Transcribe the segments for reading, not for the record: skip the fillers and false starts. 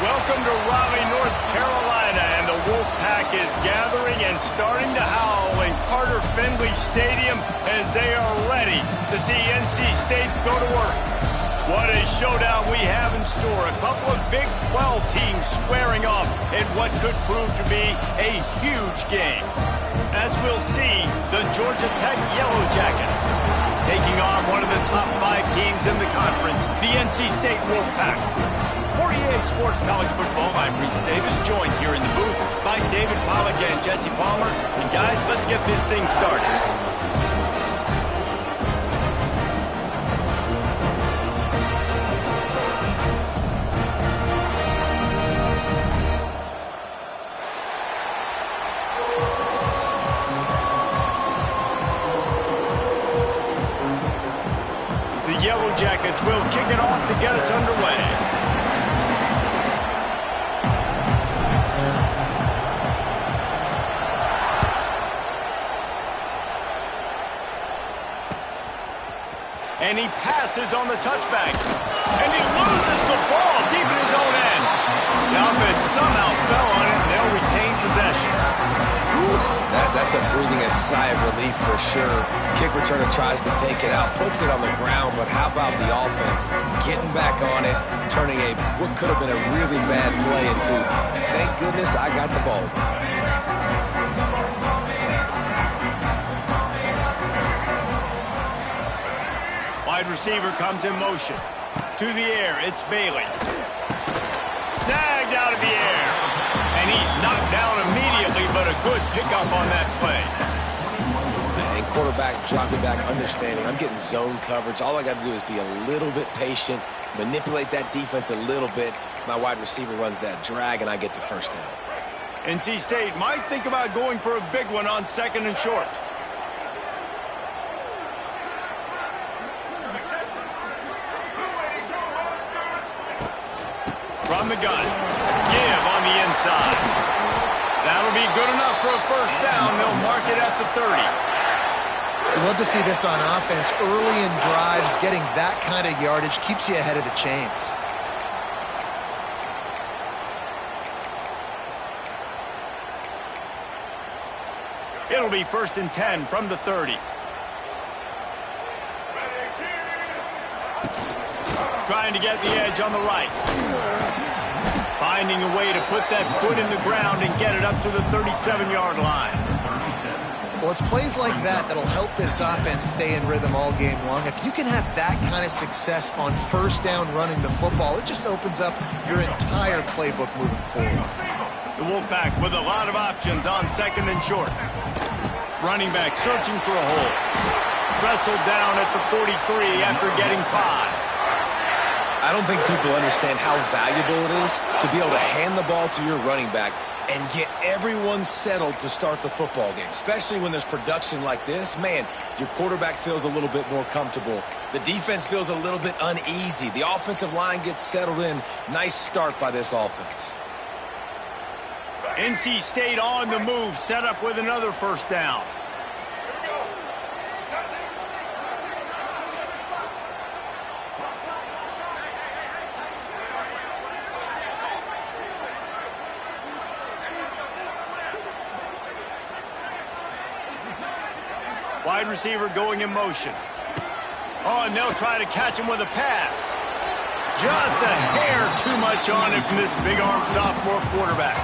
Welcome to Raleigh, North Carolina, and the Wolfpack is gathering and starting to howl in Carter-Finley Stadium as they are ready to see NC State go to work. What a showdown we have in store. A couple of Big 12 teams squaring off in what could prove to be a huge game. As we'll see, the Georgia Tech Yellow Jackets taking on one of the top 5 teams in the conference, the NC State Wolfpack. For EA Sports College Football, I'm Reese Davis, joined here in the booth by David Pollack and Jesse Palmer. And guys, let's get this thing started. The Yellow Jackets will kick it off to get us underway. And he passes on the touchback. And he loses the ball deep in his own end. The offense somehow fell on it, and they'll retain possession. Oof, that's a breathing a sigh of relief for sure. Kick returner tries to take it out, puts it on the ground, but how about the offense getting back on it, turning what could have been a really bad play into, thank goodness I got the ball. Wide receiver comes in motion. To the air, it's Bailey. Snagged out of the air. And he's knocked down immediately, but a good pickup on that play. And quarterback dropping back, understanding. I'm getting zone coverage. All I got to do is be a little bit patient, manipulate that defense a little bit. My wide receiver runs that drag, and I get the first down. NC State might think about going for a big one on 2nd and short. From the gun. Give on the inside. That'll be good enough for a first down. They'll mark it at the 30. You love to see this on offense. Early in drives, getting that kind of yardage keeps you ahead of the chains. It'll be 1st and 10 from the 30. Trying to get the edge on the right. Finding a way to put that foot in the ground and get it up to the 37-yard line. Well, it's plays like that that'll help this offense stay in rhythm all game long. If you can have that kind of success on first down running the football, it just opens up your entire playbook moving forward. The Wolfpack with a lot of options on 2nd and short. Running back searching for a hole. Wrestled down at the 43 after getting 5. I don't think people understand how valuable it is to be able to hand the ball to your running back and get everyone settled to start the football game, especially when there's production like this. Man, your quarterback feels a little bit more comfortable. The defense feels a little bit uneasy. The offensive line gets settled in. Nice start by this offense. NC State on the move, set up with another first down. Wide receiver going in motion. Oh, and they'll try to catch him with a pass. Just a hair too much on it from this big-arm sophomore quarterback.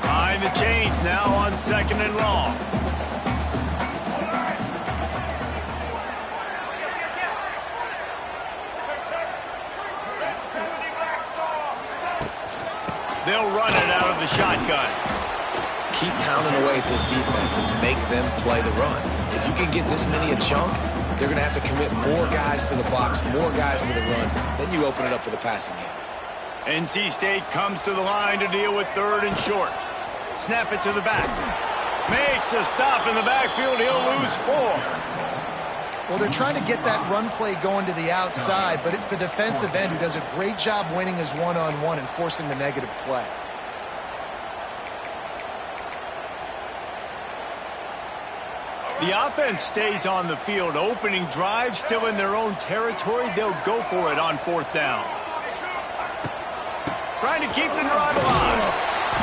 Behind the chains now on 2nd and long. They'll run it out of the shotgun. Keep pounding away at this defense and make them play the run. If you can get this many a chunk, they're going to have to commit more guys to the box, more guys to the run. Then you open it up for the passing game. NC State comes to the line to deal with 3rd and short. Snap it to the back. Makes a stop in the backfield. He'll lose 4. Well, they're trying to get that run play going to the outside, but it's the defensive end who does a great job winning his one-on-one and forcing the negative play. The offense stays on the field. Opening drive, still in their own territory. They'll go for it on 4th down. Trying to keep the drive alive.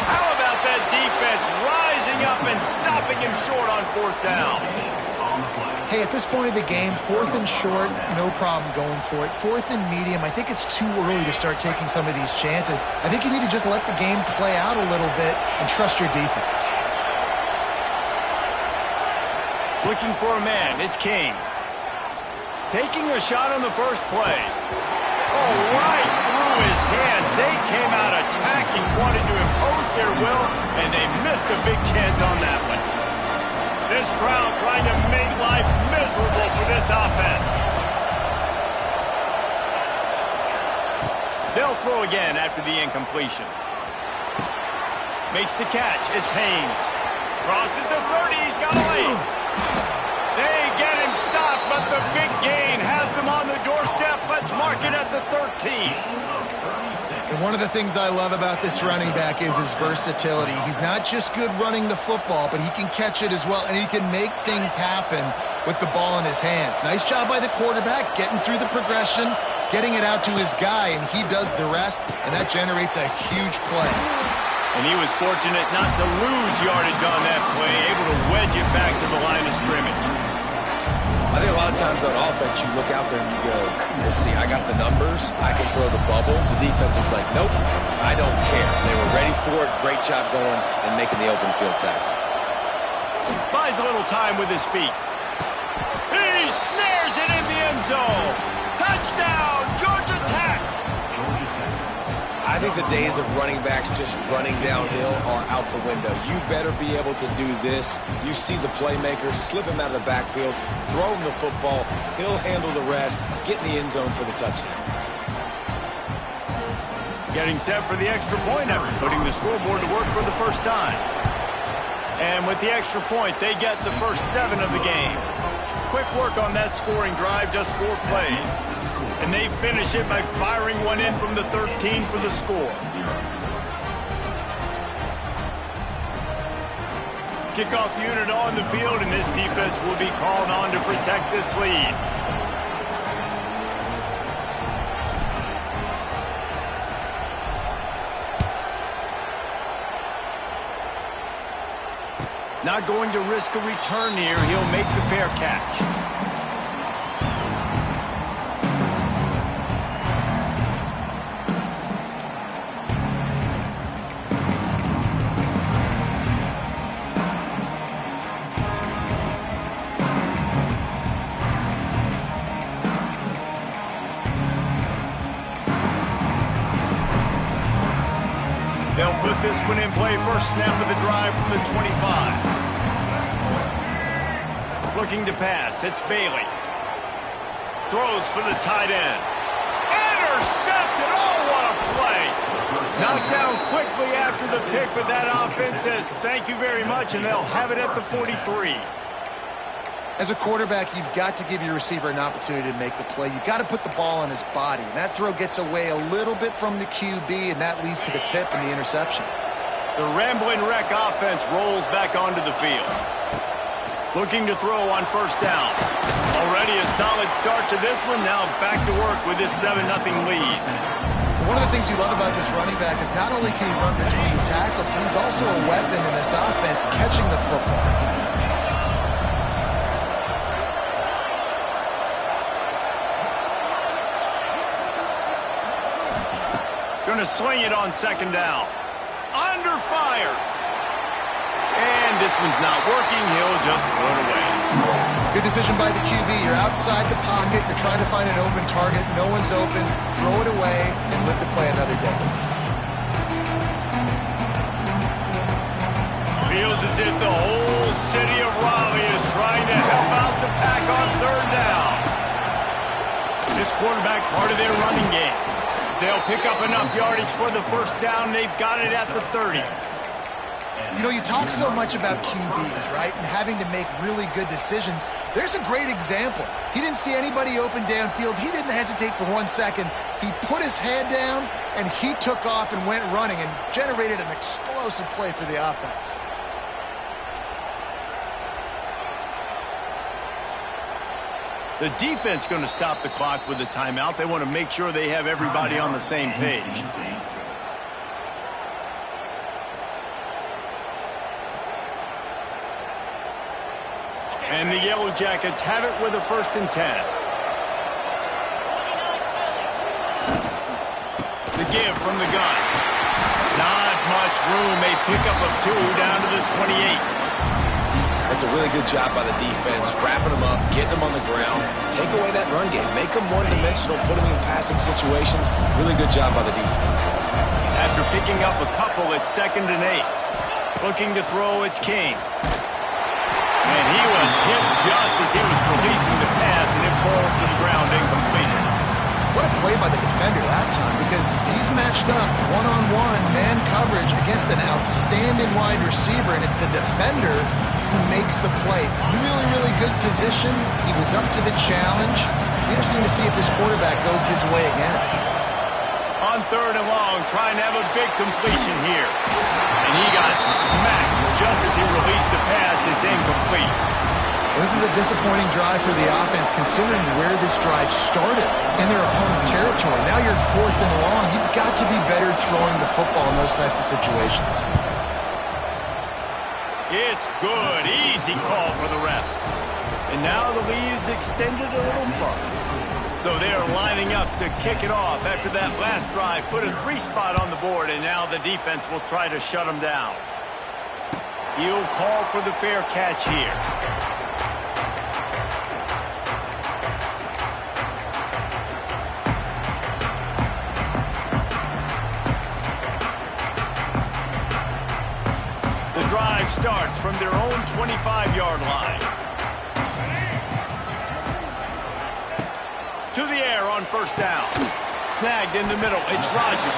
How about that defense rising up and stopping him short on 4th down? Hey, at this point of the game, 4th and short, no problem going for it. 4th and medium, I think it's too early to start taking some of these chances. I think you need to just let the game play out a little bit and trust your defense. Looking for a man, it's King. Taking a shot on the first play. Oh, right through his hands. They came out attacking, wanted to impose their will, and they missed a big chance on that one. This crowd trying to make life miserable for this offense. They'll throw again after the incompletion. Makes the catch. It's Haynes. Crosses the 30. He's got a lead. They get him stopped, but the big gain has them on the doorstep. Let's mark it at the 13. And one of the things I love about this running back is his versatility. He's not just good running the football, but he can catch it as well, and he can make things happen with the ball in his hands. Nice job by the quarterback, getting through the progression, getting it out to his guy, and he does the rest, and that generates a huge play. And he was fortunate not to lose yardage on that play, able to wedge it back to the line of scrimmage. I think a lot of times on offense, you look out there and you go, we'll see, I got the numbers, I can throw the bubble. The defense is like, nope, I don't care. They were ready for it. Great job going and making the open field tackle. Buys a little time with his feet. He snares it in the end zone. Touchdown, Georgia Tech. I think the days of running backs just running downhill are out the window. You better be able to do this. You see the playmaker, slip him out of the backfield, throw him the football, he'll handle the rest, get in the end zone for the touchdown. Getting set for the extra point after putting the scoreboard to work for the first time. And with the extra point, they get the first 7 of the game. Quick work on that scoring drive, just 4 plays. And they finish it by firing one in from the 13 for the score. Kickoff unit on the field, and this defense will be called on to protect this lead. Not going to risk a return here. He'll make the fair catch. They'll put this one in play. First snap of the drive from the 25. Looking to pass. It's Bailey. Throws for the tight end. Intercepted. Oh, what a play. Knocked down quickly after the pick, but that offense says thank you very much, and they'll have it at the 43. As a quarterback, you've got to give your receiver an opportunity to make the play. You've got to put the ball on his body. And that throw gets away a little bit from the QB, and that leads to the tip and the interception. The rambling wreck offense rolls back onto the field. Looking to throw on first down. Already a solid start to this one. Now back to work with this 7-0 lead. One of the things you love about this running back is not only can he run between the tackles, but he's also a weapon in this offense catching the football. Going to swing it on second down. Under fire. And this one's not working. He'll just throw it away. Good decision by the QB. You're outside the pocket. You're trying to find an open target. No one's open. Throw it away and live to play another day. Feels as if the whole city of Raleigh is trying to help out the pack on third down. This quarterback part of their running game. They'll pick up enough yardage for the first down. They've got it at the 30. You know, you talk so much about QBs, right, and having to make really good decisions. There's a great example. He didn't see anybody open downfield. He didn't hesitate for 1 second. He put his head down, and he took off and went running and generated an explosive play for the offense. The defense going to stop the clock with a timeout. They want to make sure they have everybody on the same page. And the Yellow Jackets have it with a 1st and 10. The give from the gun. Not much room. A pickup of 2 down to the 28. That's a really good job by the defense, wrapping them up, getting them on the ground, take away that run game, make them one-dimensional, put them in passing situations. Really good job by the defense. After picking up a couple, it's 2nd and 8. Looking to throw, it's King. And he was hit just as he was releasing the pass, and it falls to the ground incomplete. What a play by the defender that time, because he's matched up one-on-one man coverage against an outstanding wide receiver, and it's the defender who makes the play. Really, really good position. He was up to the challenge. Interesting to see if this quarterback goes his way again. On 3rd and long, trying to have a big completion here. And he got smacked just as he released the pass. It's incomplete. This is a disappointing drive for the offense, considering where this drive started in their home territory. Now you're 4th and long. You've got to be better throwing the football in those types of situations. It's good. Easy call for the refs. And now the lead is extended a little further. So they are lining up to kick it off after that last drive. Put a 3 spot on the board, and now the defense will try to shut them down. He'll call for the fair catch here. The drive starts from their own 25-yard line. To the air on 1st down. Snagged in the middle. It's Rodgers.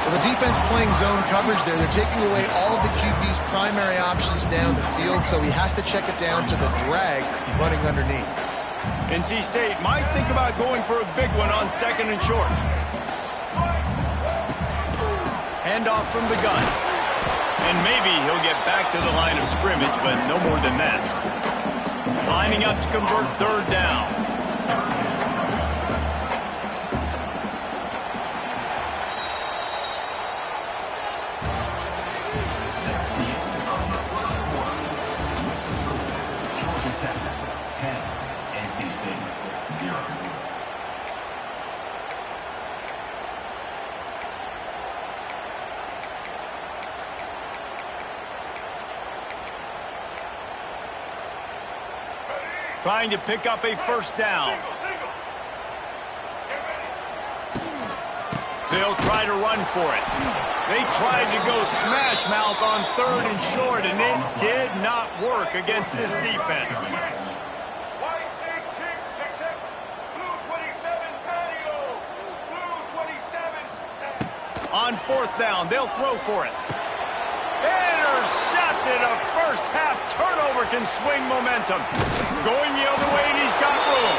Well, the defense playing zone coverage there. They're taking away all of the QB's primary options down the field, so he has to check it down to the drag running underneath. NC State might think about going for a big one on 2nd and short. Handoff from the gun. And maybe he'll get back to the line of scrimmage, but no more than that. Lining up to convert 3rd down. Trying to pick up a 1st down. They'll try to run for it. They tried to go smash mouth on 3rd and short, and it did not work against this defense. On 4th down, they'll throw for it. Intercepted. A first-half turnover can swing momentum. Going the other way, and he's got room.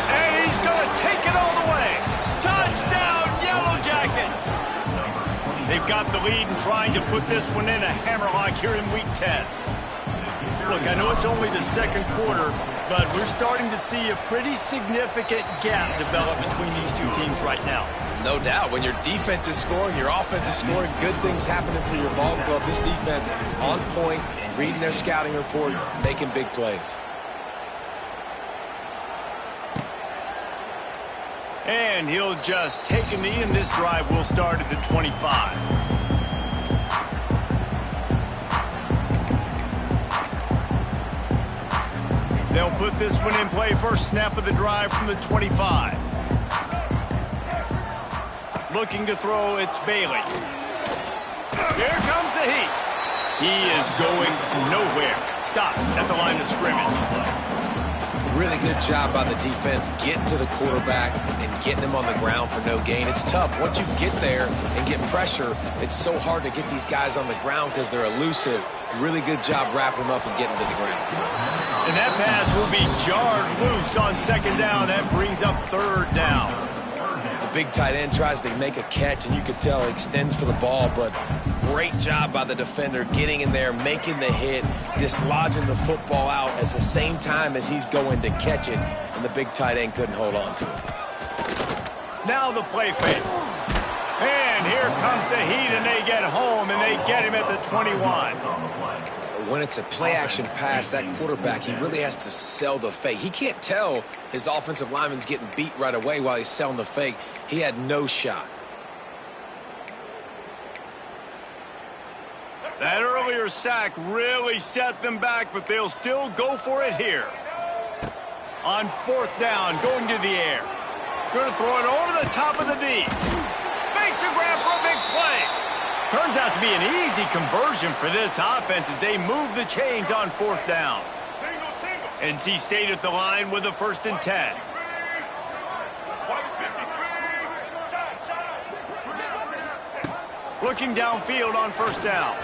And he's going to take it all the way. Touchdown, Yellow Jackets! They've got the lead and trying to put this one in a hammerlock here in Week 10. Look, I know it's only the 2nd quarter, but we're starting to see a pretty significant gap develop between these two teams right now. No doubt. When your defense is scoring, your offense is scoring, good things happening for your ball club. This defense on point, reading their scouting report, making big plays. And he'll just take a knee, and this drive will start at the 25. They'll put this one in play. First snap of the drive from the 25. Looking to throw, it's Bailey. Here comes the heat. He is going nowhere. Stop at the line of scrimmage. Really good job by the defense getting to the quarterback and getting him on the ground for no gain. It's tough. Once you get there and get pressure, it's so hard to get these guys on the ground because they're elusive. Really good job wrapping them up and getting to the ground. And that pass will be jarred loose on 2nd down. That brings up 3rd down. The big tight end tries to make a catch, and you could tell he extends for the ball, but great job by the defender getting in there, making the hit, dislodging the football out at the same time as he's going to catch it, and the big tight end couldn't hold on to it. Now the play fake. And here comes the heat, and they get home, and they get him at the 21. When it's a play-action pass, that quarterback, he really has to sell the fake. He can't tell his offensive lineman's getting beat right away while he's selling the fake. He had no shot. That earlier sack really set them back, but they'll still go for it here. On 4th down, going to the air. Going to throw it over the top of the D. Makes a grab for a big play. Turns out to be an easy conversion for this offense as they move the chains on 4th down. NC State at the line with a 1st and 10. Looking downfield on 1st down.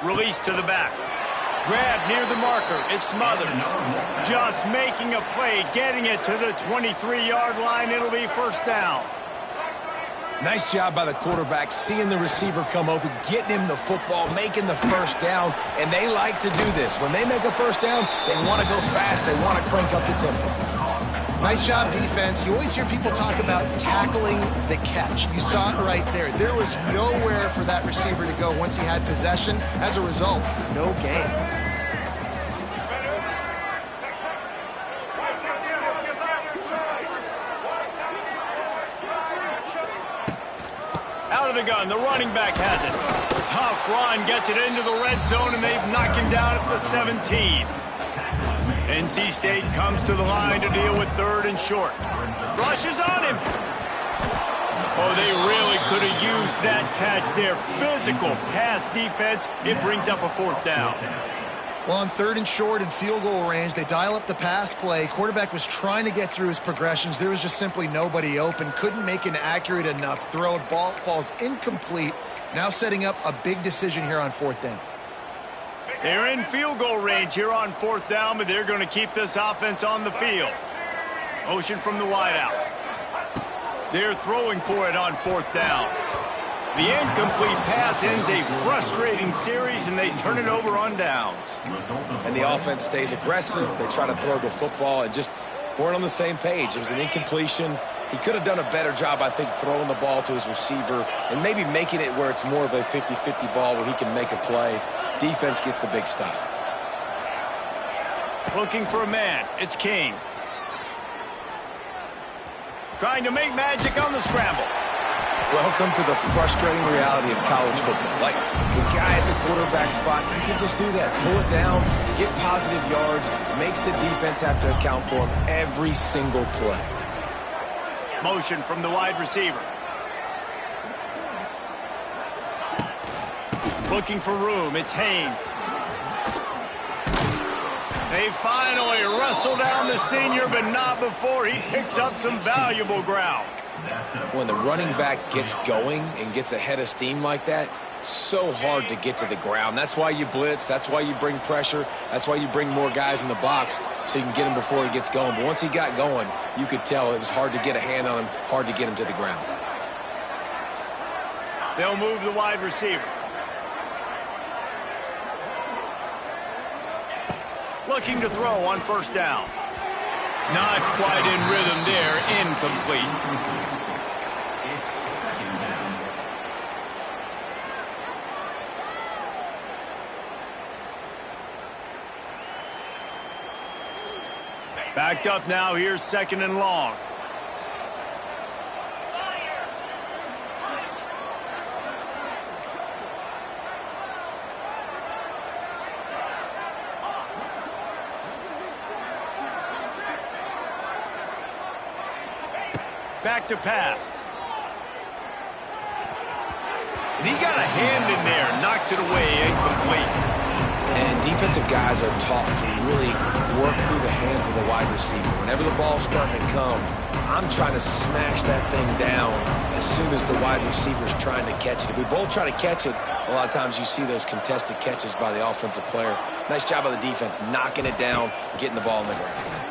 Release to the back. Grab near the marker. It's Smothers. Just making a play, getting it to the 23-yard line. It'll be 1st down. Nice job by the quarterback, seeing the receiver come open, getting him the football, making the 1st down, and they like to do this. When they make a 1st down, they want to go fast. They want to crank up the tempo. Nice job, defense. You always hear people talk about tackling the catch. You saw it right there. There was nowhere for that receiver to go once he had possession. As a result, no gain. Out of the gun, the running back has it. Tough run, gets it into the red zone, and they've knocked him down at the 17. NC State comes to the line to deal with 3rd and short. Rushes on him. Oh, they really could have used that catch there. Physical pass defense. It brings up a 4th down. Well, on 3rd and short and field goal range, they dial up the pass play. Quarterback was trying to get through his progressions. There was just simply nobody open. Couldn't make an accurate enough throw. Ball falls incomplete. Now setting up a big decision here on 4th down. They're in field goal range here on 4th down, but they're going to keep this offense on the field. Motion from the wideout. They're throwing for it on 4th down. The incomplete pass ends a frustrating series, and they turn it over on downs. And the offense stays aggressive. They try to throw the football and just weren't on the same page. It was an incompletion. He could have done a better job, I think, throwing the ball to his receiver and maybe making it where it's more of a 50-50 ball where he can make a play. Defense gets the big stop. Looking for a man. It's King. Trying to make magic on the scramble. Welcome to the frustrating reality of college football. Like, the guy at the quarterback spot, he can just do that. Pull it down, get positive yards, makes the defense have to account for him every single play. Motion from the wide receiver. Looking for room. It's Haynes. They finally wrestle down the senior, but not before he picks up some valuable ground. When the running back gets going and gets ahead of steam like that, so hard to get to the ground. That's why you blitz. That's why you bring pressure. That's why you bring more guys in the box so you can get him before he gets going. But once he got going, you could tell it was hard to get a hand on him, hard to get him to the ground. They'll move the wide receiver. Looking to throw on 1st down. Not quite in rhythm there. Incomplete. Backed up now. Here's 2nd and long. Back to pass. And he got a hand in there, knocks it away, incomplete. And defensive guys are taught to really work through the hands of the wide receiver. Whenever the ball's starting to come, I'm trying to smash that thing down as soon as the wide receiver's trying to catch it. If we both try to catch it, a lot of times you see those contested catches by the offensive player. Nice job by the defense, knocking it down, getting the ball on the ground.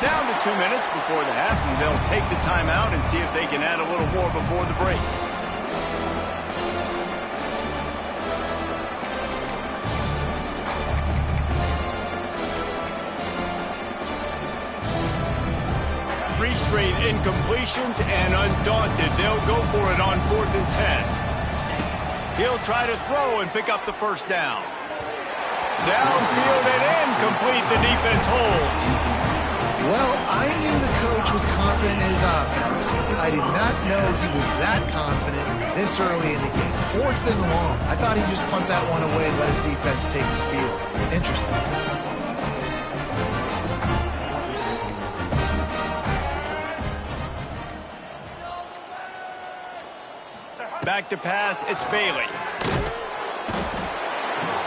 Down to 2 minutes before the half, and they'll take the timeout and see if they can add a little more before the break. Three straight incompletions, and undaunted, they'll go for it on 4th and 10. He'll try to throw and pick up the first down. Downfield and incomplete, the defense holds. Well, I knew the coach was confident in his offense. I did not know he was that confident this early in the game. 4th and long. I thought he'd just punt that one away and let his defense take the field. Interesting. Back to pass, it's Bailey.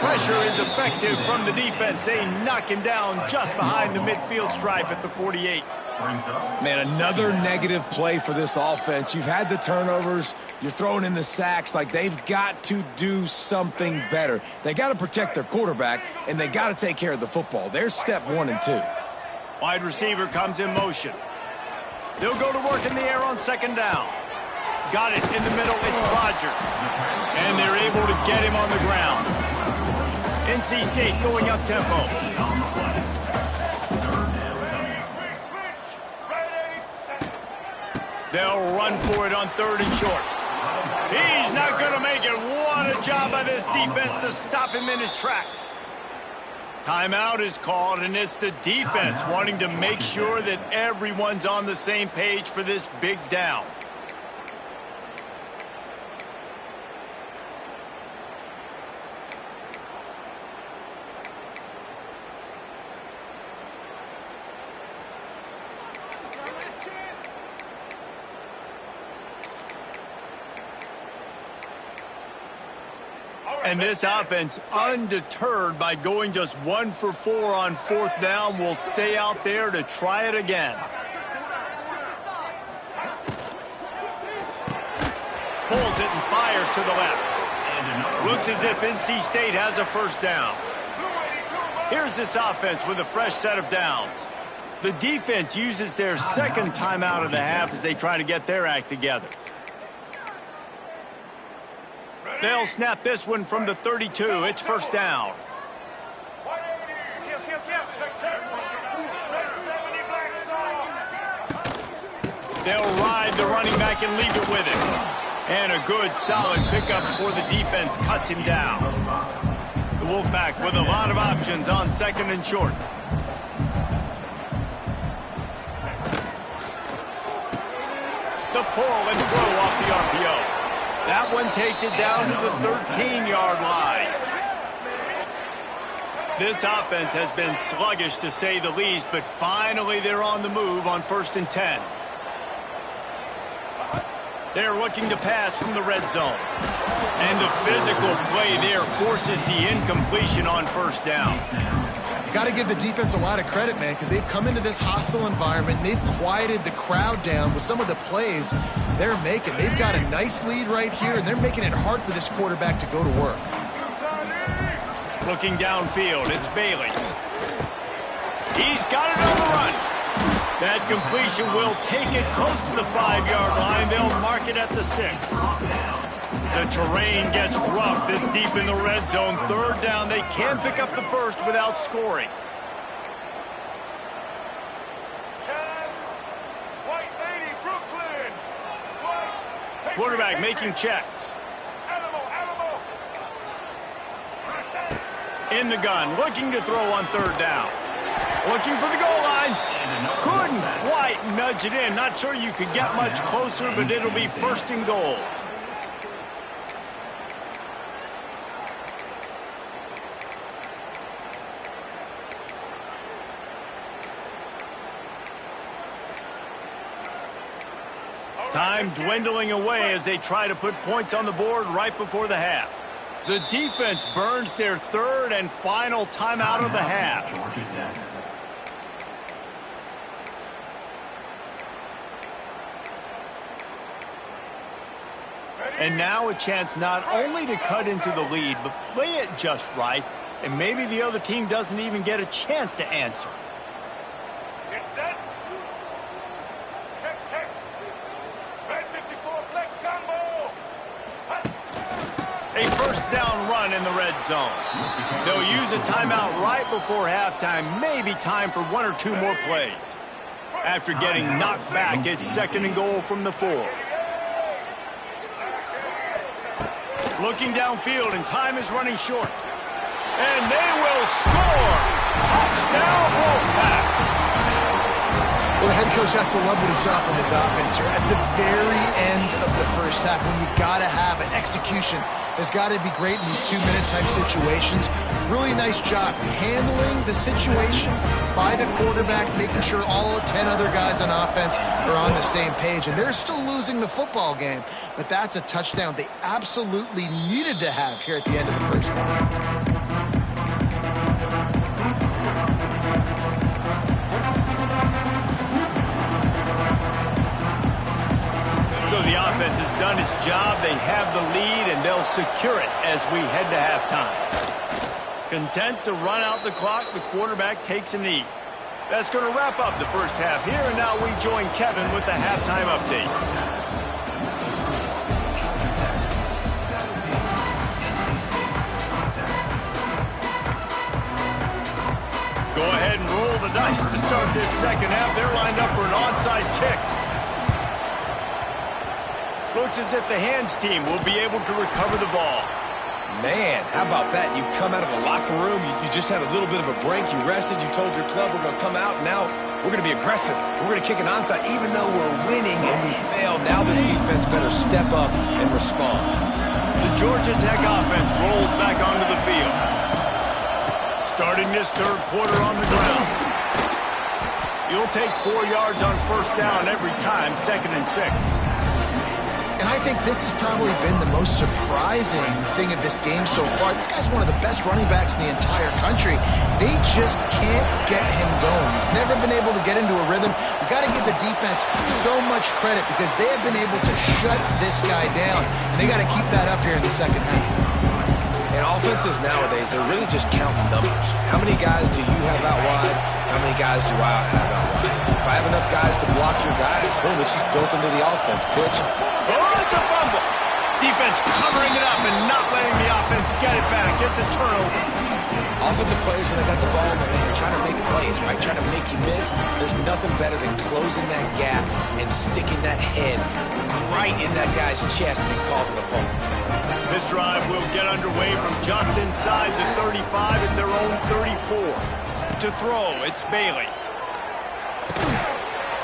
Pressure is effective from the defense. They knock him down just behind the midfield stripe at the 48. Man, another negative play for this offense. You've had the turnovers. You're throwing in the sacks. Like, they've got to do something better. They got to protect their quarterback, and they got to take care of the football. There's step 1 and 2. Wide receiver comes in motion. They'll go to work in the air on 2nd down. Got it in the middle. It's Rodgers. And they're able to get him on the ground. NC State going up tempo. They'll run for it on 3rd and short. He's not going to make it. What a job by this defense to stop him in his tracks. Timeout is called, and it's the defense wanting to make sure that everyone's on the same page for this big down. And this offense, undeterred by going just 1 for 4 on 4th down, will stay out there to try it again. Pulls it and fires to the left. Looks as if NC State has a first down. Here's this offense with a fresh set of downs. The defense uses their 2nd timeout of the half as they try to get their act together. They'll snap this one from the 32. It's first down. They'll ride the running back and leave it with him. And a good, solid pickup before the defense cuts him down. The Wolfpack with a lot of options on 2nd and short. The pull and throw off the RPO. That one takes it down to the 13-yard line. This offense has been sluggish, to say the least, but finally they're on the move on 1st and 10. They're looking to pass from the red zone. And the physical play there forces the incompletion on 1st down. Got to give the defense a lot of credit, man, because they've come into this hostile environment, and they've quieted the crowd down with some of the plays they're making. They've got a nice lead right here, and they're making it hard for this quarterback to go to work. Looking downfield, it's Bailey. He's got it on the run. That completion will take it close to the 5-yard line. They'll mark it at the 6. The terrain gets rough this deep in the red zone. 3rd down, they can pick up the first without scoring. Quarterback making checks. In the gun, looking to throw on 3rd down. Looking for the goal line. Couldn't quite nudge it in. Not sure you could get much closer, but it'll be 1st and goal. Time dwindling away as they try to put points on the board right before the half. The defense burns their 3rd and final timeout of the half. And now a chance not only to cut into the lead, but play it just right, and maybe the other team doesn't even get a chance to answer. A first down run in the red zone. They'll use a timeout right before halftime. Maybe time for one or two more plays. After getting knocked back, it's 2nd and goal from the 4. Looking downfield, and time is running short. And they will score! Touchdown, Wolfpack! Well, the head coach has to love what he saw from his offense here at the very end of the first half, when you got to have an execution. Has got to be great in these 2-minute type situations. Really nice job handling the situation by the quarterback, making sure all 10 other guys on offense are on the same page. And they're still losing the football game, but that's a touchdown they absolutely needed to have here at the end of the first half. So the offense has done its job. They have the lead, and they'll secure it as we head to halftime. Content to run out the clock, the quarterback takes a knee. That's going to wrap up the first half here, and now we join Kevin with the halftime update. Go ahead and roll the dice to start this second half. They're lined up for an onside kick. Looks as if the hands team will be able to recover the ball. Man, how about that? You come out of the locker room, you just had a little bit of a break, you rested, you told your club we're going to come out, and now we're going to be aggressive. We're going to kick an onside, even though we're winning and we failed. Now this defense better step up and respond. The Georgia Tech offense rolls back onto the field. Starting this third quarter on the ground. You'll take 4 yards on first down every time, 2nd and 6. And I think this has probably been the most surprising thing of this game so far. This guy's one of the best running backs in the entire country. They just can't get him going. He's never been able to get into a rhythm. You got to give the defense so much credit because they have been able to shut this guy down. And they got to keep that up here in the second half. And offenses nowadays, they're really just counting numbers. How many guys do you have out wide? How many guys do I have out wide? If I have enough guys to block your guys, boom, it's just built into the offense. Pitch. Oh, it's a fumble. Defense covering it up and not letting the offense get it back. It's a turnover. Offensive players, when they got the ball in their hand, they're trying to make plays, right? Trying to make you miss. There's nothing better than closing that gap and sticking that head right in that guy's chest and causing a fumble. This drive will get underway from just inside the 35 at their own 34. To throw, it's Bailey.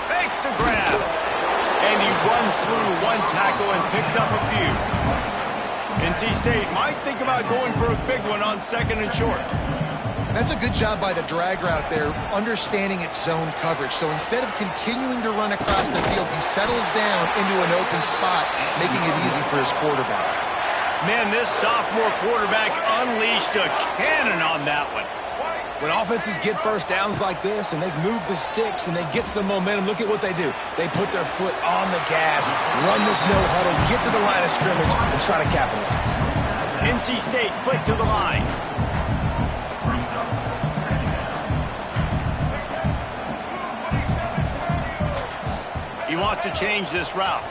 Makes the grab. And he runs through one tackle and picks up a few. NC State might think about going for a big one on 2nd and short. That's a good job by the drag route there, understanding its zone coverage. So instead of continuing to run across the field, he settles down into an open spot, making it easy for his quarterback. Man, this sophomore quarterback unleashed a cannon on that one. When offenses get first downs like this and they move the sticks and they get some momentum, look at what they do. They put their foot on the gas, run this no huddle, get to the line of scrimmage, and try to capitalize. NC State quick to the line. He wants to change this route.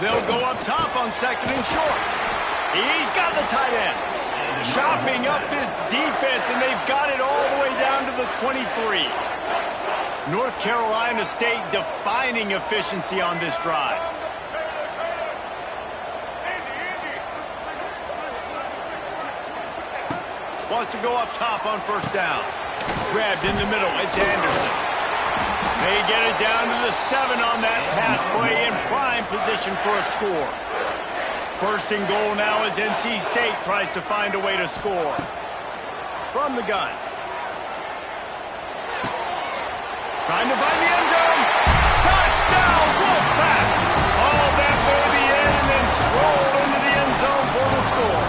They'll go up top on 2nd and short. He's got the tight end. Chopping up this defense, and they've got it all the way down to the 23. North Carolina State defining efficiency on this drive. Wants to go up top on first down. Grabbed in the middle. It's Anderson. They get it down to the 7 on that pass play in prime position for a score. 1st and goal now as NC State tries to find a way to score. From the gun. Trying to find the end zone. Touchdown, Wolfpack! Hauled that baby in and then strolled into the end zone for the score.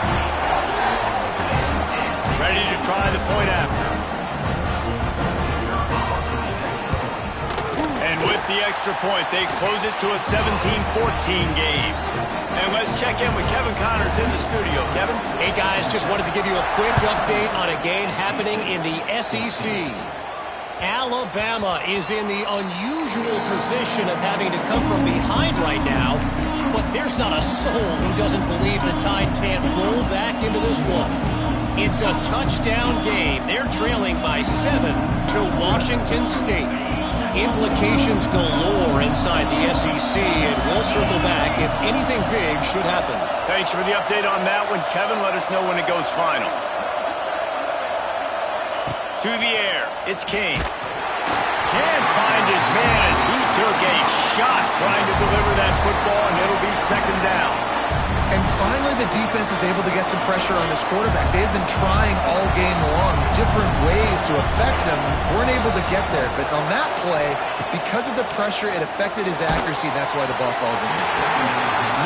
Ready to try the point after. And with the extra point, they close it to a 17-14 game. And let's check in with Kevin Connors in the studio. Kevin? Hey, guys, just wanted to give you a quick update on a game happening in the SEC. Alabama is in the unusual position of having to come from behind right now, but there's not a soul who doesn't believe the Tide can't roll back into this one. It's a touchdown game. They're trailing by 7 to Washington State. Implications galore inside the SEC, and we'll circle back if anything big should happen. Thanks for the update on that one, Kevin. Let us know when it goes final. To the air, it's King. Can't find his man as he took a shot trying to deliver that football, and it'll be second down. And finally, the defense is able to get some pressure on this quarterback. They've been trying all game long different ways to affect him. Weren't able to get there. But on that play, because of the pressure, it affected his accuracy, and that's why the ball falls in.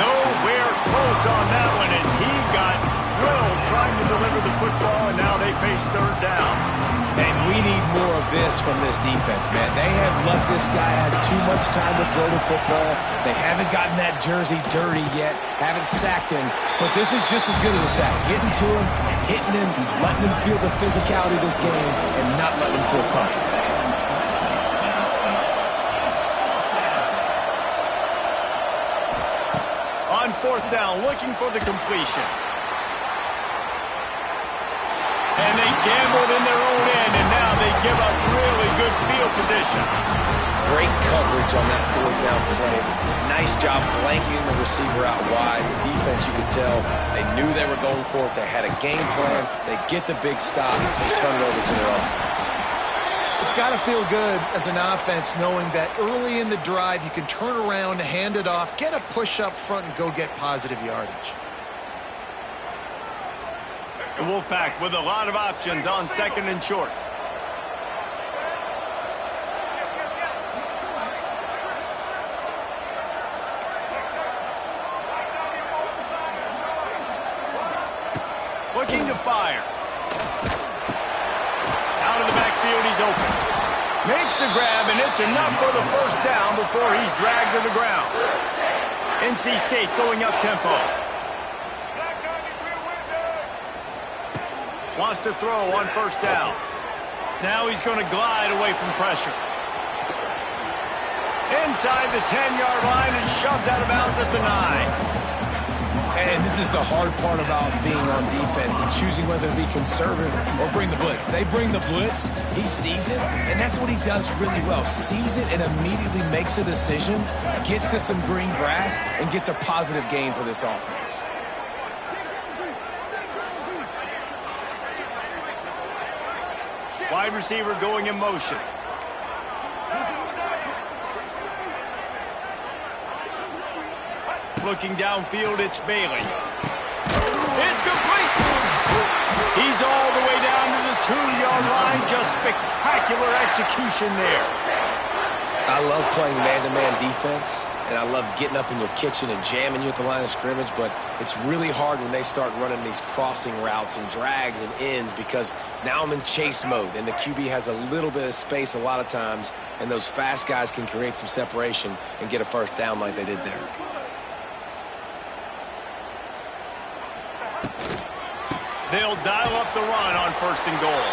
Nowhere close on that one as he got drilled trying to deliver the football, and now they face third down. And we need more of this from this defense, man. They have let this guy have too much time to throw the football. They haven't gotten that jersey dirty yet, haven't sacked him. But this is just as good as a sack. Getting to him, hitting him, letting him feel the physicality of this game, and not letting him feel comfortable. On fourth down, looking for the completion. And they gambled in their own end, and now they give up really good field position. Great coverage on that fourth down play. Nice job blanketing the receiver out wide. The defense, you could tell, they knew they were going for it. They had a game plan. They get the big stop and turn it over to their offense. It's got to feel good as an offense knowing that early in the drive you can turn around, hand it off, get a push up front, and go get positive yardage. The Wolfpack with a lot of options on second and short. Looking to fire. Out of the backfield, he's open. Makes the grab, and it's enough for the first down before he's dragged to the ground. NC State going up tempo. Wants to throw on first down. Now he's going to glide away from pressure. Inside the 10-yard line and shoved out of bounds at the 9. And this is the hard part about being on defense and choosing whether to be conservative or bring the blitz. They bring the blitz, he sees it, and that's what he does really well. Sees it and immediately makes a decision, gets to some green grass, and gets a positive gain for this offense. Wide receiver going in motion. Looking downfield, it's Bailey. It's complete. He's all the way down to the 2-yard line. Just spectacular execution there. I love playing man-to-man defense, and I love getting up in your kitchen and jamming you at the line of scrimmage, but it's really hard when they start running these crossing routes and drags and ends because now I'm in chase mode, and the QB has a little bit of space a lot of times, and those fast guys can create some separation and get a first down like they did there. They'll dial up the run on first and goal.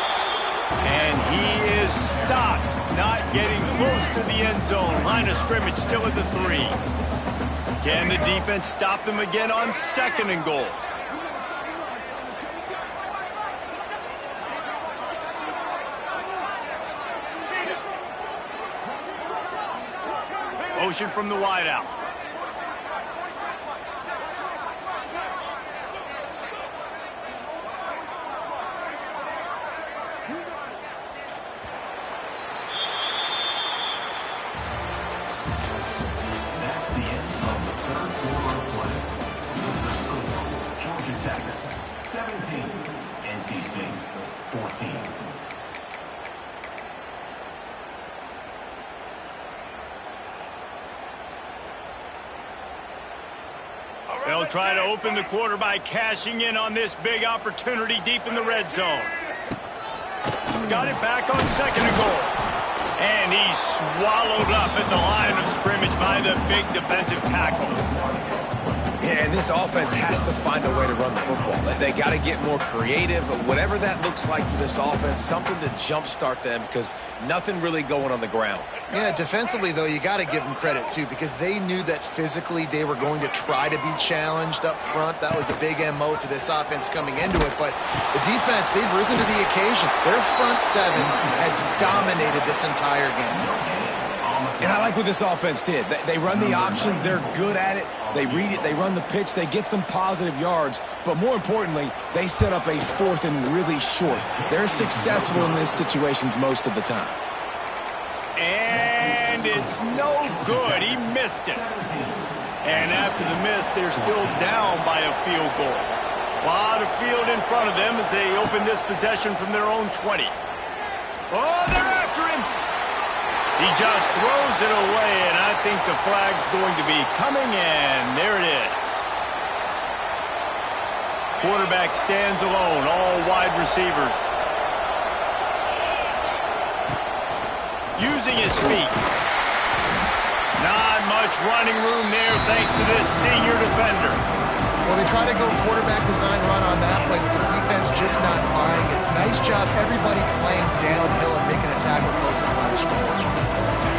And he is stopped, not getting close to the end zone. Line of scrimmage still at the 3. Can the defense stop them again on second and goal? Motion from the wideout. They'll try to open the quarter by cashing in on this big opportunity deep in the red zone. Got it back on second and goal. And he's swallowed up at the line of scrimmage by the big defensive tackle. Yeah, and this offense has to find a way to run the football. They got to get more creative, whatever that looks like for this offense, something to jumpstart them because nothing really going on the ground. Yeah, defensively, though, you got to give them credit, too, because they knew that physically they were going to try to be challenged up front. That was a big MO for this offense coming into it. But the defense, they've risen to the occasion. Their front seven has dominated this entire game. And I like what this offense did. They run the option. They're good at it. They read it. They run the pitch. They get some positive yards. But more importantly, they set up a fourth and really short. They're successful in these situations most of the time. And it's no good. He missed it. And after the miss, they're still down by a field goal. A lot of field in front of them as they open this possession from their own 20. Oh, they're after him. He just throws it away, and I think the flag's going to be coming, and there it is. Quarterback stands alone, all wide receivers. Using his feet. Not much running room there thanks to this senior defender. Well, they try to go quarterback design run on that play, but the defense just not buying it. Nice job, everybody playing downhill and making a tackle close to the line of scrimmage.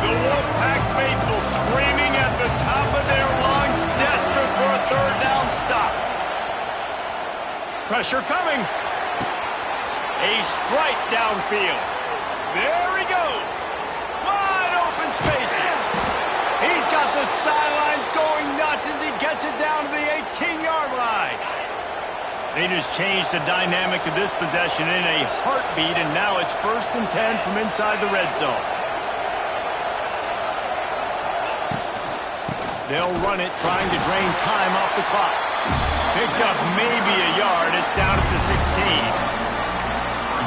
The Wolfpack faithful screaming at the top of their lungs, desperate for a third down stop. Pressure coming. A strike downfield. There he goes. Wide open spaces. He's got the sidelines going nuts as he gets it down to the 18-yard line. They just changed the dynamic of this possession in a heartbeat, and now it's 1st and 10 from inside the red zone. They'll run it, trying to drain time off the clock. Picked up maybe a yard. It's down at the 16.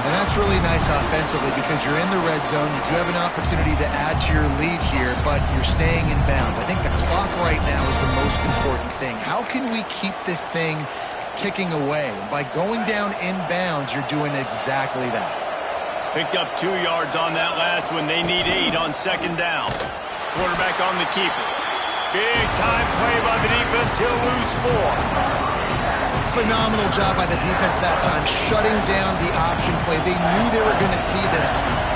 And that's really nice offensively because you're in the red zone. You do have an opportunity to add to your lead here, but you're staying in bounds. I think the clock right now is the most important thing. How can we keep this thing ticking away? By going down in bounds, you're doing exactly that. Picked up 2 yards on that last one. They need 8 on 2nd down. Quarterback on the keeper. Big time play by the defense. He'll lose 4. Phenomenal job by the defense that time, shutting down the option play. They knew they were going to see this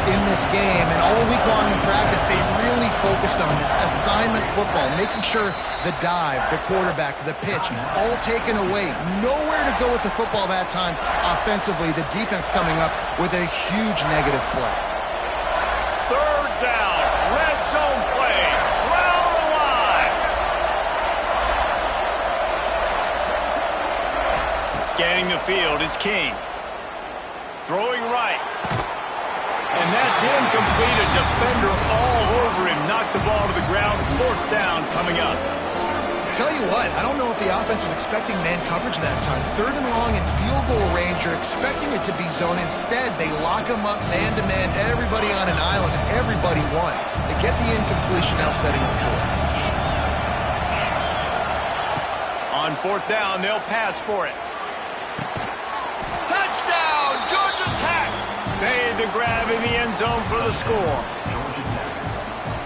in this game, and all week long in practice, they really focused on this assignment football, making sure the dive, the quarterback, the pitch, all taken away. Nowhere to go with the football that time offensively. The defense coming up with a huge negative play. 3rd down, red zone play. Crowd alive. Scanning the field, it's King. Throwing right. And that's incomplete. A defender all over him. Knocked the ball to the ground. 4th down coming up. Tell you what, I don't know if the offense was expecting man coverage that time. 3rd and long in field goal range. You're expecting it to be zone. Instead, they lock them up man-to-man. Everybody on an island, and everybody won. They get the incompletion, now setting up 4th. On 4th down, they'll pass for it. Touchdown, Georgia Tech! Made the grab in the end zone for the score.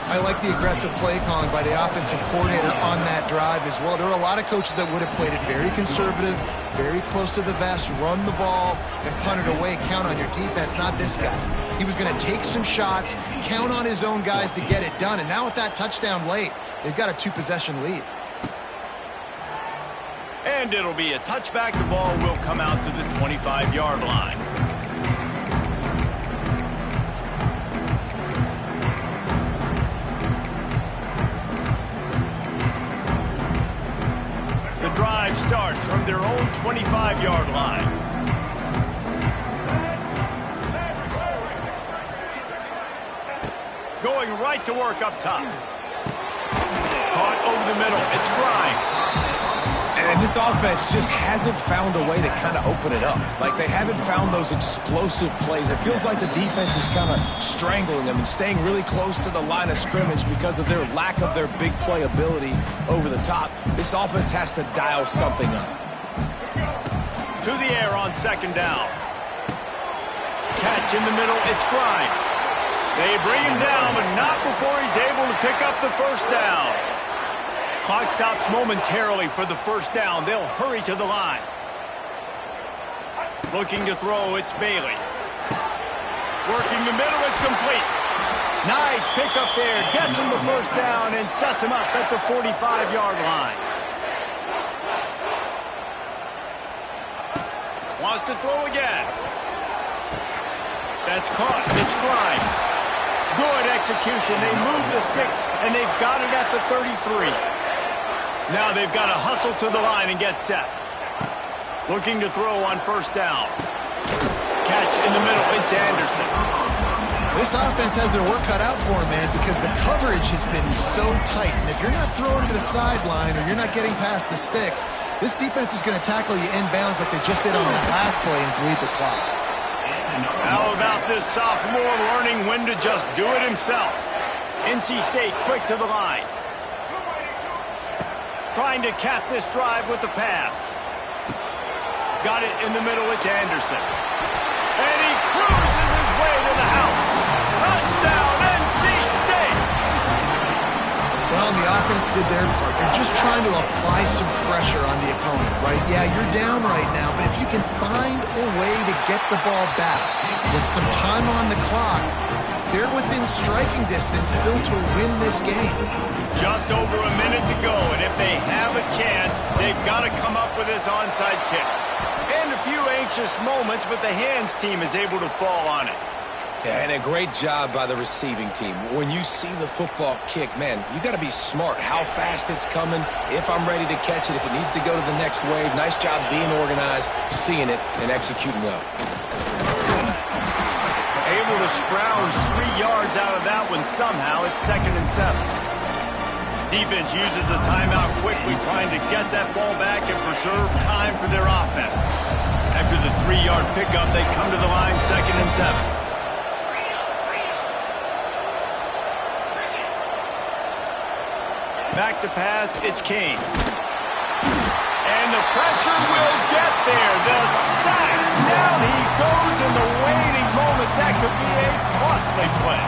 I like the aggressive play calling by the offensive coordinator on that drive as well. There are a lot of coaches that would have played it very conservative, very close to the vest, run the ball, and punt it away. Count on your defense, not this guy. He was going to take some shots, count on his own guys to get it done. And now with that touchdown late, they've got a 2-possession lead. And it'll be a touchback. The ball will come out to the 25-yard line. The drive starts from their own 25-yard line. Going right to work up top. Caught over the middle. It's Grimes. And this offense just hasn't found a way to kind of open it up. Like, they haven't found those explosive plays. It feels like the defense is kind of strangling them and staying really close to the line of scrimmage because of their lack of their big play ability over the top. This offense has to dial something up. To the air on 2nd down. Catch in the middle. It's Grimes. They bring him down, but not before he's able to pick up the 1st down. Clock stops momentarily for the first down. They'll hurry to the line. Looking to throw, it's Bailey. Working the middle, it's complete. Nice pickup there. Gets him the first down and sets him up at the 45-yard line. Wants to throw again. That's caught. It's Grimes. Good execution. They move the sticks, and they've got it at the 33. Now they've got to hustle to the line and get set. Looking to throw on first down. Catch in the middle. It's Anderson. This offense has their work cut out for them, man, because the coverage has been so tight. And if you're not throwing to the sideline or you're not getting past the sticks, this defense is going to tackle you inbounds like they just did on that last play and bleed the clock. How about this sophomore learning when to just do it himself? NC State quick to the line. Trying to cap this drive with the pass. Got it in the middle, it's Anderson. And he cruises his way to the house. Touchdown, NC State! Well, the offense did their part. They're just trying to apply some pressure on the opponent, right? Yeah, you're down right now, but if you can find a way to get the ball back with some time on the clock, they're within striking distance still to win this game. Just over a minute to go, and if they have a chance, they've got to come up with this onside kick. And a few anxious moments, but the hands team is able to fall on it. And a great job by the receiving team. When you see the football kick, man, you got to be smart how fast it's coming, if I'm ready to catch it, if it needs to go to the next wave. Nice job being organized, seeing it, and executing well. Able to scrounge 3 yards out of that one somehow. It's 2nd and 7. Defense uses a timeout quickly, trying to get that ball back and preserve time for their offense. After the 3-yard pickup, they come to the line, 2nd and 7. Back to pass, it's Kane. And the pressure will get there. The sack, down he goes in the waiting moments. That could be a costly play.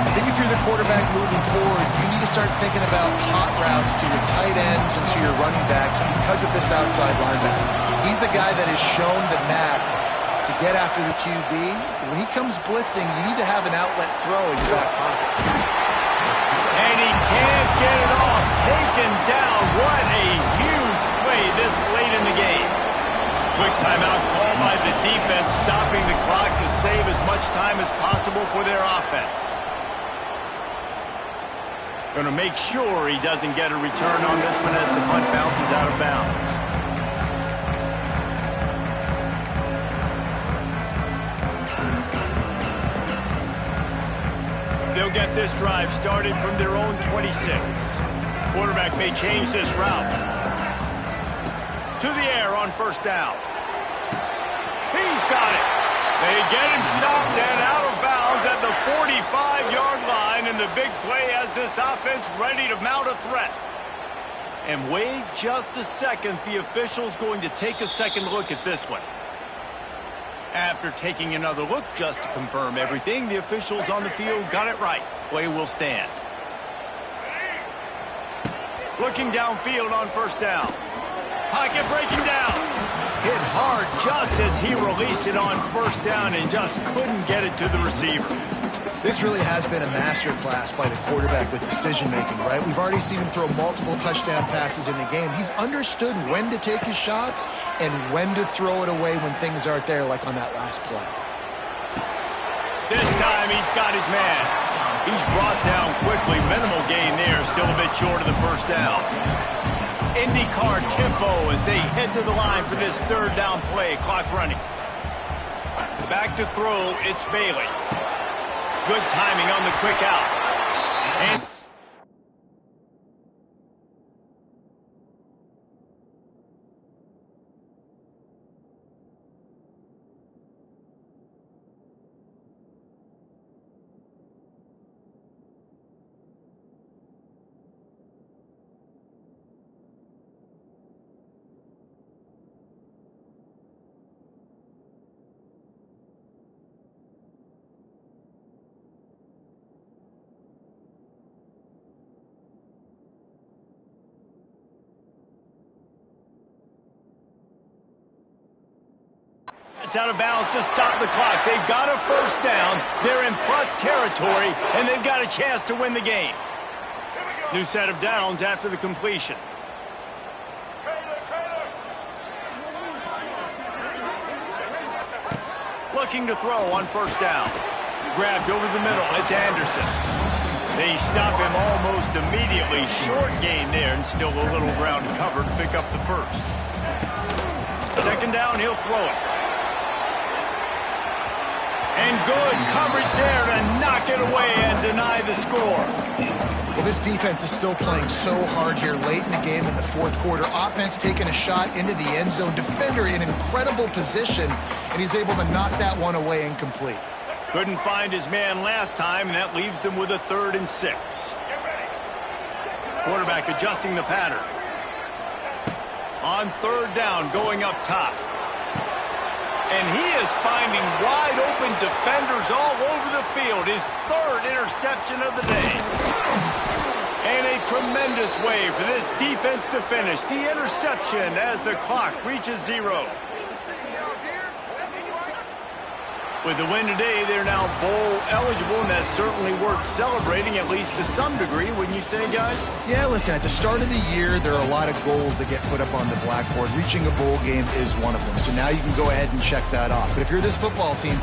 I think if you're the quarterback moving forward, you need to start thinking about hot routes to your tight ends and to your running backs because of this outside linebacker. He's a guy that has shown the knack to get after the QB. When he comes blitzing, you need to have an outlet throw in your back pocket. And he can't get it off. Taken down. What a huge play this late in the game. Quick timeout call by the defense, stopping the clock to save as much time as possible for their offense. Going to make sure he doesn't get a return on this one as the punt bounces out of bounds. They'll get this drive started from their own 26. Quarterback may change this route. To the air on first down. He's got it. They get him stopped and out of bounds at the 45-yard line, and the big play has this offense ready to mount a threat. And wait just a second. The official's going to take a second look at this one. After taking another look just to confirm everything, the officials on the field got it right. Play will stand. Looking downfield on first down. Pocket breaking down. Hit hard just as he released it on first down and just couldn't get it to the receiver. This really has been a masterclass by the quarterback with decision-making, right? We've already seen him throw multiple touchdown passes in the game. He's understood when to take his shots and when to throw it away when things aren't there, like on that last play. This time he's got his man. He's brought down quickly. Minimal gain there, still a bit short of the first down. IndyCar tempo as they head to the line for this third down play. Clock running. Back to throw, it's Bailey. Good timing on the quick out. And gets out of bounds to stop the clock. They've got a first down. They're in plus territory, and they've got a chance to win the game. New set of downs after the completion. Looking to throw on first down. Grabbed over the middle. It's Anderson. They stop him almost immediately. Short gain there, and still a little ground to cover to pick up the first. Second down, he'll throw it. And good coverage there to knock it away and deny the score. Well, this defense is still playing so hard here late in the game in the fourth quarter. Offense taking a shot into the end zone. Defender in incredible position, and he's able to knock that one away incomplete. Couldn't find his man last time, and that leaves him with a 3rd and 6. Quarterback adjusting the pattern. On 3rd down, going up top. And he is finding wide-open defenders all over the field. His 3rd interception of the day. And a tremendous way for this defense to finish. The interception as the clock reaches 0. With the win today, they're now bowl eligible, and that's certainly worth celebrating, at least to some degree, wouldn't you say, guys? Yeah, listen, at the start of the year, there are a lot of goals that get put up on the blackboard. Reaching a bowl game is one of them. So now you can go ahead and check that off. But if you're this football team,